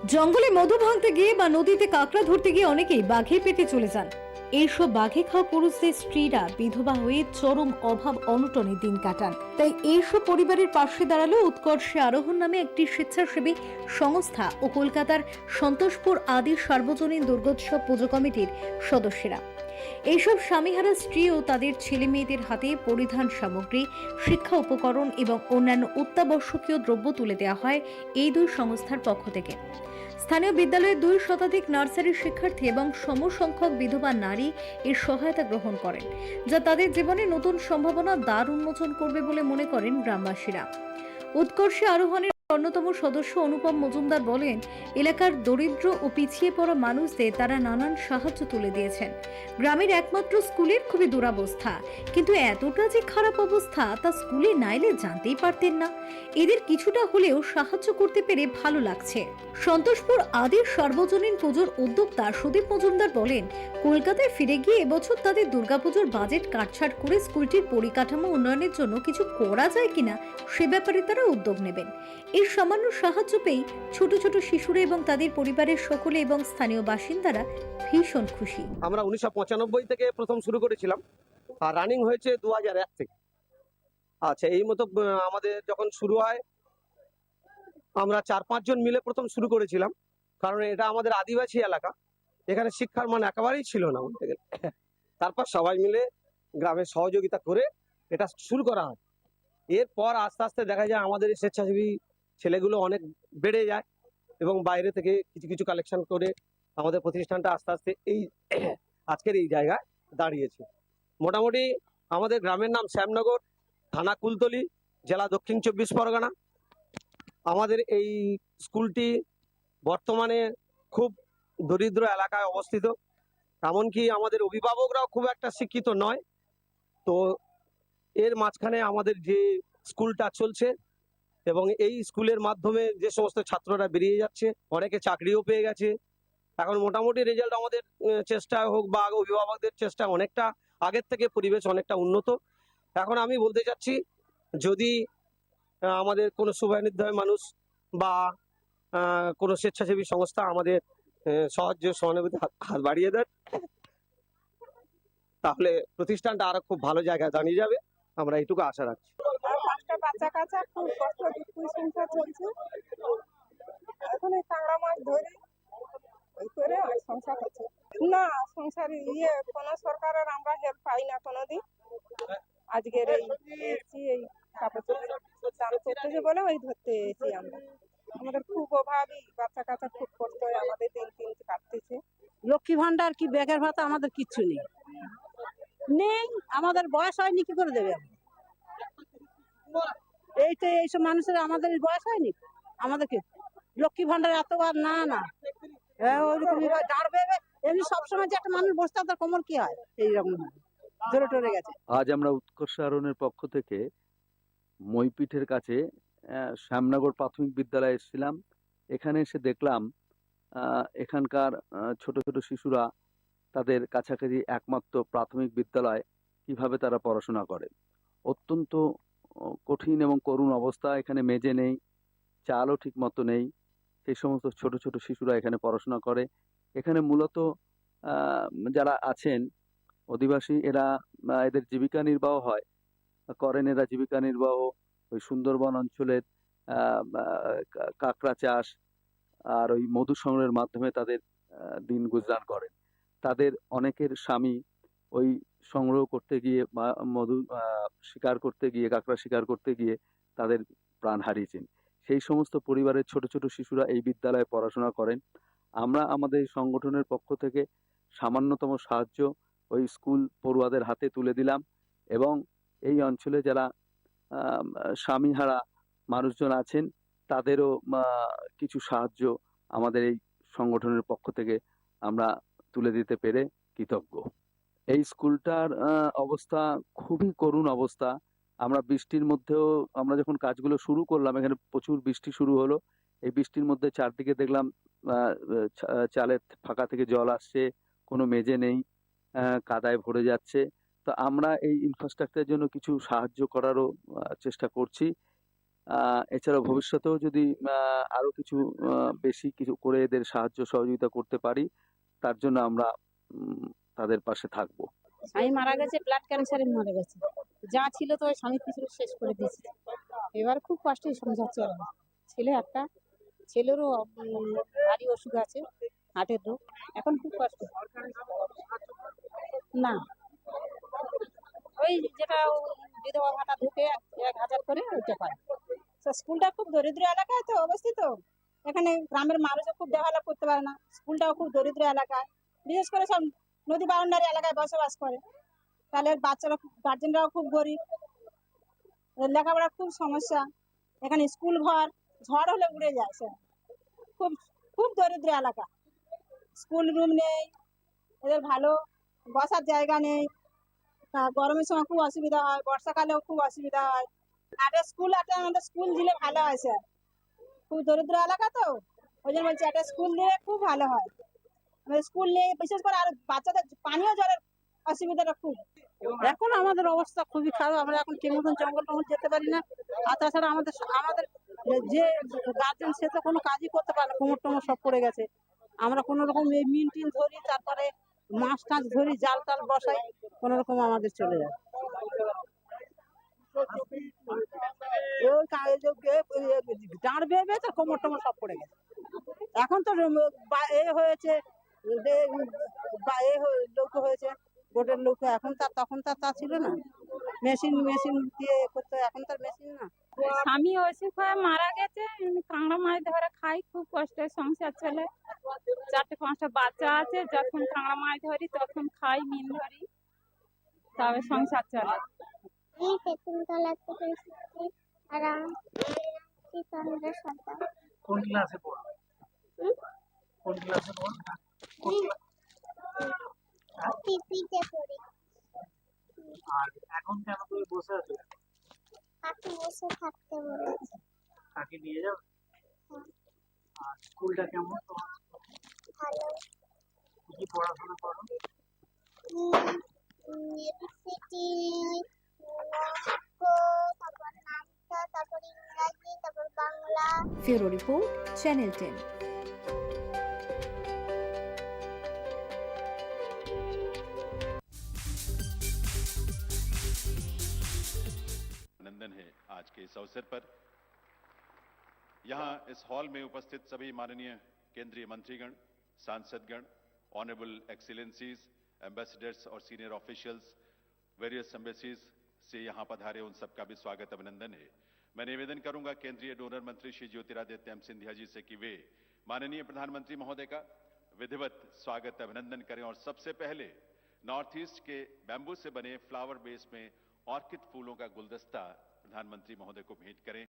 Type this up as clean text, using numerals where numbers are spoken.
জঙ্গলে মধু ভাঙতে গিয়ে বা নদীতে কাঁকড়া ধরতে গিয়ে অনেকেই বাঘের পেটে চলে যান। এইসব বাঘে খাওয়া পুরুষদের স্ত্রীরা বিধবা হয়ে চরম অভাব অনটনে দিন কাটান। তাই এইসব পরিবারের পাশে দাঁড়ালো উৎকর্ষে আরোহণ নামে একটি স্বেচ্ছাসেবী সংস্থা ও কলকাতার সন্তোষপুর আদি সার্বজনীন দুর্গোৎসব পুজো কমিটির সদস্যরা। এইসব স্বামীহারা স্ত্রী ও তাদের ছেলে মেয়েদের হাতে পরিধান সামগ্রী, শিক্ষা উপকরণ এবং অন্যান্য অত্যাবশ্যকীয় দ্রব্য তুলে দেওয়া হয় এই দুই সংস্থার পক্ষ থেকে। স্থানীয় বিদ্যালয়ের 2 শতাধিক নার্সারি শিক্ষার্থী এবং সমসংখ্যক বিধবা নারী এর সহায়তা গ্রহণ করেন, যা তাদের জীবনে নতুন সম্ভাবনা দ্বার উন্মোচন করবে বলে মনে করেন গ্রামবাসীরা। উৎকর্ষে আরোহণের অন্যতম সদস্য অনুপম মজুমদার বলেন, এলাকার দরিদ্র ও পিছিয়ে পড়া মানুষদের তারা নানান সাহায্য তুলে দিয়েছেন। গ্রামের একমাত্র স্কুলের খুবই দুরবস্থা, কিন্তু এতটা যে খারাপ অবস্থা তা স্কুলে নাইলে জানতেই পারতেন না। এদের কিছুটা হলেও সাহায্য করতে পেরে ভালো লাগছে। সন্তোষপুর আদির সার্বজনীন পুজোর উদ্যোক্তা সুদীপ মজুমদার বলেন, কলকাতায় ফিরে গিয়ে এবছর তাদের দুর্গাপুজোর বাজেট কাটছাট করে স্কুলটির পরিকাঠামো উন্নয়নের জন্য কিছু করা যায় কিনা সে ব্যাপারে তারা উদ্যোগ নেবেন। এর সামান্য সাহায্য পেয়ে ছোট ছোট শিশুরা এবং তাদের পরিবারের সকলে এবং স্থানীয় বাসিন্দারা ভীষণ খুশি। আমরা 1995 থেকে প্রথম শুরু করেছিলাম আর রানিং হয়েছে 2001 থেকে। আচ্ছা, এই মতো আমাদের যখন শুরু হয় আমরা 4-5 জন মিলে প্রথম শুরু করেছিলাম, কারণ এটা আমাদের আদিবাসী এলাকা, এখানে শিক্ষার মান একেবারেই ছিল না বলতে গেলে। তারপর সবাই মিলে গ্রামের সহযোগিতা করে এটা শুরু করা হয়। এরপর আস্তে আস্তে দেখা যায় আমাদের স্বেচ্ছাসেবী ছেলেগুলো অনেক বেড়ে যায় এবং বাইরে থেকে কিছু কিছু কালেকশন করে আমাদের প্রতিষ্ঠানটা আস্তে আস্তে এই আজকের এই জায়গায় দাঁড়িয়েছে। মোটামুটি আমাদের গ্রামের নাম শ্যামনগর, থানা কুলতলি, জেলা দক্ষিণ 24 পরগনা। আমাদের এই স্কুলটি বর্তমানে খুব দরিদ্র এলাকায় অবস্থিত, এমনকি আমাদের অভিভাবকরাও খুব একটা শিক্ষিত নয়। তো এর মাঝখানে আমাদের যে স্কুলটা চলছে এবং এই স্কুলের মাধ্যমে যে সমস্ত ছাত্ররা বেরিয়ে যাচ্ছে, অনেকে চাকরিও পেয়ে গেছে। এখন মোটামুটি রেজাল্ট আমাদের চেষ্টা হোক বা অভিভাবকদের চেষ্টা অনেকটা আগের থেকে পরিবেশ অনেকটা উন্নত। এখন আমি বলতে চাচ্ছি, যদি আমাদের কোনো শুভানুধ্যায়ী মানুষ বা কোনো স্বেচ্ছাসেবী সংস্থা আমাদের সাহায্য সহানুভূতি হাত বাড়িয়ে দেন, তাহলে প্রতিষ্ঠানটা আরো খুব ভালো জায়গায় দাঁড়িয়ে যাবে, আমরা এইটুকু আশা রাখছি। 5টা বাচ্চা কাচ্চা খুব কষ্ট দুঃখ সংসার চলছে। এখন এই কাঁকড়া মাছ ধরে ওই করে সংসার হচ্ছে না। সংসার কোনো সরকারের আমরা হেল্প পাই না কোনোদিন। আজকের এই এসেছি এই কাপড় চোপড় দান করতেছে বলে ওই ধরতে এসেছি আমরা। আমাদের খুব অভাবী, বাচ্চা কাচ্চা খুব কষ্ট হয়, আমাদের দিন কাটতেছে। লক্ষ্মী ভান্ডার কি বেকার ভাতা আমাদের কিচ্ছু নেই নেই আমাদের বয়স হয়নি, কি করে দেবে? এইসব মানুষের আমাদের বয়স হয়নি, আমাদেরকে লক্ষ্মী ভান্ডার এতবার না না ওইরকম দাঁড়বে। এমনি সবসময় যে একটা মানুষ বসতে তার কোমর কি হয়, এইরকম ধরে টরে গেছে। আজ আমরা উৎকর্ষ আরোহণের পক্ষ থেকে মইপিঠের কাছে শ্যামনগর প্রাথমিক বিদ্যালয়ে এসেছিলাম। এখানে এসে দেখলাম এখানকার ছোট ছোট শিশুরা তাদের কাছাকাছি একমাত্র প্রাথমিক বিদ্যালয় কিভাবে তারা পড়াশোনা করে। অত্যন্ত কঠিন এবং করুণ অবস্থা, এখানে মেঝে নেই, চালও ঠিক মতো নেই। সেই সমস্ত ছোট ছোট শিশুরা এখানে পড়াশোনা করে। এখানে মূলত যারা আছেন অধিবাসী, এদের জীবিকা নির্বাহ করেন। এরা জীবিকা নির্বাহ ওই সুন্দরবন অঞ্চলের কাঁকড়া চাষ আর ওই মধু সংগ্রহের মাধ্যমে তাদের দিন গুজরান করেন। তাদের অনেকের স্বামী ওই সংগ্রহ করতে গিয়ে মধু শিকার করতে গিয়ে, কাঁকড়া শিকার করতে গিয়ে তাদের প্রাণ হারিয়েছেন। সেই সমস্ত পরিবারের ছোট ছোট শিশুরা এই বিদ্যালয়ে পড়াশোনা করেন। আমরা আমাদের সংগঠনের পক্ষ থেকে সামান্যতম সাহায্য ওই স্কুল পড়ুয়াদের হাতে তুলে দিলাম এবং এই অঞ্চলে যারা স্বামীহারা মানুষজন আছেন তাদেরও কিছু সাহায্য আমাদের এই সংগঠনের পক্ষ থেকে আমরা তুলে দিতে পেরে কৃতজ্ঞ। এই স্কুলটার অবস্থা খুবই করুণ অবস্থা। আমরা বৃষ্টির মধ্যেও আমরা যখন কাজগুলো শুরু করলাম, এখানে প্রচুর বৃষ্টি শুরু হলো। এই বৃষ্টির মধ্যে চারদিকে দেখলাম চালের ফাঁকা থেকে জল আসছে, কোনো মেঝে নেই, কাদায় ভরে যাচ্ছে। তো আমরা এই ইনফ্রাস্ট্রাকচারের জন্য কিছু সাহায্য করারও চেষ্টা করছি। এছাড়া ভবিষ্যতেও যদি আরো কিছু বেশি কিছু করে এদের সাহায্য সহযোগিতা করতে পারি, তার জন্য আমরা তাদের পাশে থাকবো। স্বামী মারা গেছে, ব্লাড ক্যান্সারে মারা গেছে। যা ছিল তো ওই স্বামী কিছু শেষ করে দিয়েছে। এবার খুব কষ্টে সংসার চলে। ছেলে একটা, ছেলেরও ভারী অসুখ আছে, হার্টের রোগ। এখন খুব কষ্ট। না, ওই যেটা বিধবা ভাতা ঢুকে 1,000 করে ওইটা পায়। স্কুলটা খুব দরিদ্র এলাকায় তো অবস্থিত। এখানে গ্রামের মানুষও খুব ডেভেলপ করতে পারে না। স্কুলটাও খুব দরিদ্র এলাকায়, বিশেষ করে সব নদী বাউন্ডারি এলাকায় বসবাস করে। তাহলে বাচ্চারা গার্জেনরাও খুব গরিব, ওদের লেখাপড়ার খুব সমস্যা। এখানে স্কুল ঘর ঝড় হলে উড়ে যায় স্যার। খুব খুব দরিদ্র এলাকা, স্কুল রুম নেই, এদের ভালো বসার জায়গা নেই। গরমের সময় খুব অসুবিধা হয়, বর্ষাকালেও খুব অসুবিধা হয়। একটা স্কুল আছে, আমাদের স্কুল দিলে ভালো হয় স্যার। খুব দরিদ্র এলাকা তো, ওই জন্য বলছি একটা স্কুল দিলে খুব ভালো হয়। আমাদের স্কুল নেই, বিশেষ করে আর বাচ্চাদের পানীয় জলের অসুবিধাটা খুব। এখন আমাদের অবস্থা খুবই খারাপ। আমরা এখন ঠিক মতন জঙ্গল টঙ্গল যেতে পারি না। আর তাছাড়া আমাদের যে গার্জেন, সে তো কোনো কাজই করতে পারে না, কোমর টোমর সব পড়ে গেছে। আমরা কোনো রকম এই মিন টিন ধরি, তারপরে মাছ টাছ ধরি, জাল টাল বসাই, কোনো রকম আমাদের চলে যায়। ডাঁড় বেয়ে তো কোমর টোমর সব পড়ে গেছে। এখন তো এ হয়েছে, লোক হয়েছে, বোটের লোক। এখন তার তখন তার তা ছিল না, মেশিন দিয়ে করতে। এখন তার মেশিন না। স্বামী অসুখ হয়ে মারা গেছে, কাঁকড়া মাছ ধরে খাই, খুব কষ্টে সংসার চলে। 4-5টা বাচ্চা আছে, যখন কাঁকড়া মাছ ধরি তখন খাই, মিন ধরি, তবে সংসার চলে। এই তেঁতুলতলা থেকে এসেছি আর আমার চন্দ্র সরকার। কোন ক্লাসে পড়ো? কোন ক্লাসে পড়ো? পিপিতে পড়ি। আর এখন কেন তুমি বসে আছো? কাকু বসে থাকতে বলেছে। কাকে নিয়ে যাও? আর স্কুলটা কেমন তোমার? ভালো। কি পড়াশোনা করো? এবিসিডি, তারপর নামতা, তারপর ইংরাজি, তারপর বাংলা। ফেরো রিপোর্ট, চ্যানেল 10। अभिनंदन है आज के इस अवसर पर। यहाँ इस हॉल में उपस्थित सभी माननीय केंद्रीय मंत्रीगण, सांसदगण, ऑनरेबल एक्सीलेंसीज, एम्बेसडर्स और सीनियर ऑफिशियल्स, वेरियस एम्बेसीज से यहाँ पधारे, उन सबका भी स्वागत अभिनंदन है। मैं निवेदन करूंगा केंद्रीय डोनर मंत्री श्री ज्योतिरादित्य सिंधिया जी से कि वे माननीय प्रधानमंत्री महोदय का विधिवत स्वागत अभिनंदन करें और सबसे पहले नॉर्थ ईस्ट के बैम्बू से बने फ्लावर बेस में ऑर्किड फूलों का गुलदस्ता प्रधानमंत्री महोदय को भेंट करें।